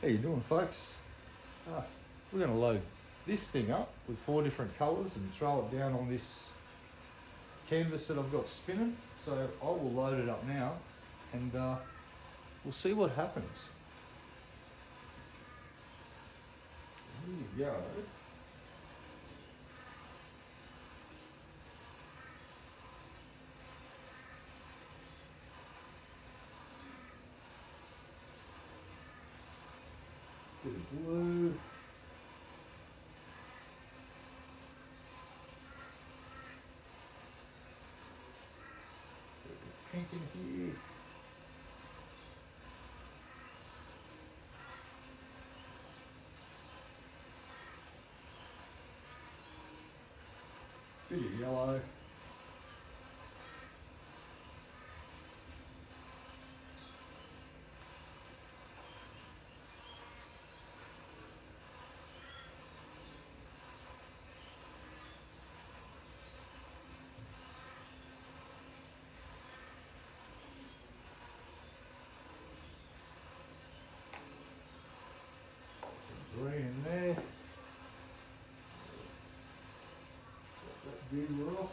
How you doing, folks? We're going to load this thing up with 4 different colours and throw it down on this canvas that I've got spinning. So I will load it up now and we'll see what happens. Here we go. Bit of blue. Bit of pink in here. Bit of yellow. Green in there. That beauty off.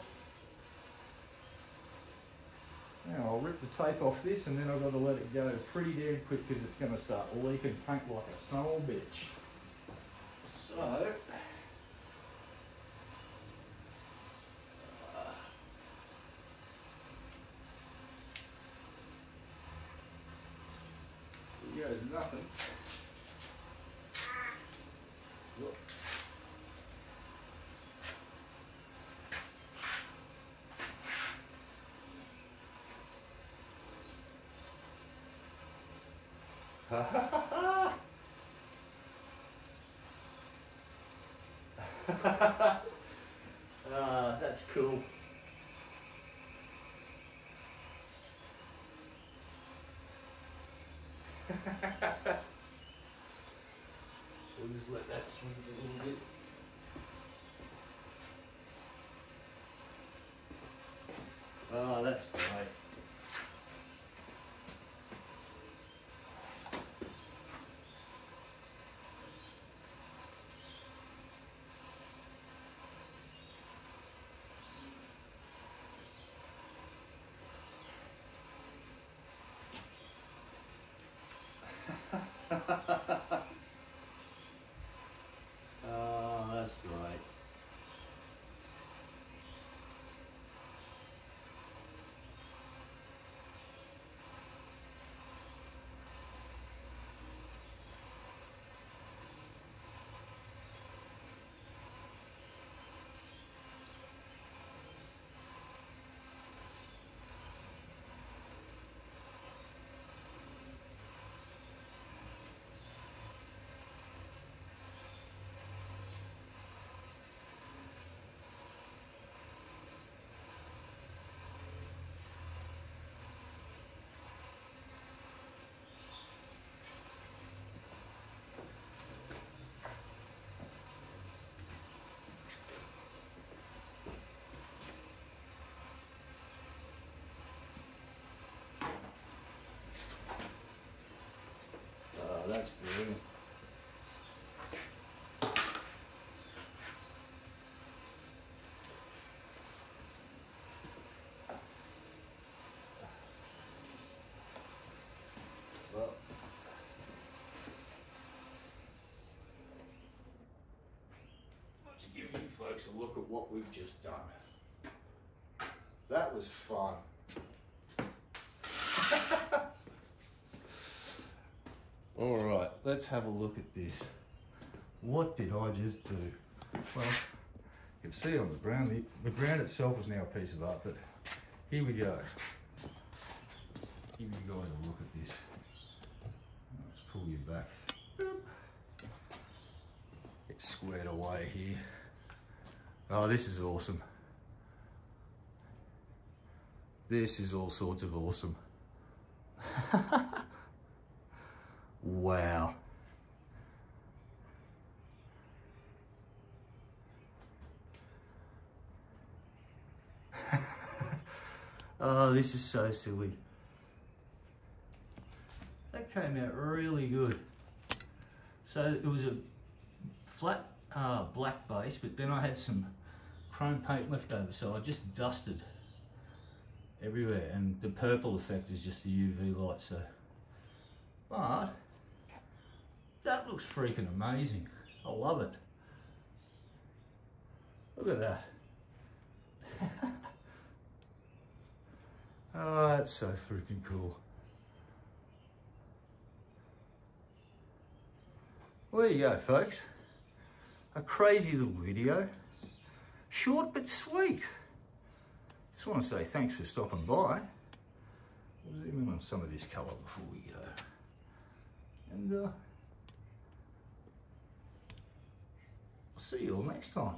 Now I'll rip the tape off this and then I've got to let it go pretty damn quick because it's going to start leaking paint like a son of a bitch. So, here goes nothing. Look. Ha ha ha ha! That's cool. We'll just let that swing a little bit. Oh, that's great. Oh, that's great. That's brilliant. Well, let's give you folks a look at what we've just done. That was fun. All right, let's have a look at this. What did I just do? Well, you can see on the ground, the ground itself is now a piece of art, but here we go. Give you guys a look at this. Let's pull you back. Get squared away here. Oh, this is awesome. This is all sorts of awesome. Wow. Oh, this is so silly. That came out really good. So it was a flat black base, but then I had some chrome paint left over, so I just dusted everywhere, and the purple effect is just the UV light. So, but that looks freaking amazing. I love it. Look at that. Oh, that's so freaking cool. Well, there you go, folks. A crazy little video. Short but sweet. Just want to say thanks for stopping by. We'll zoom in on some of this colour before we go. And I'll see you all next time.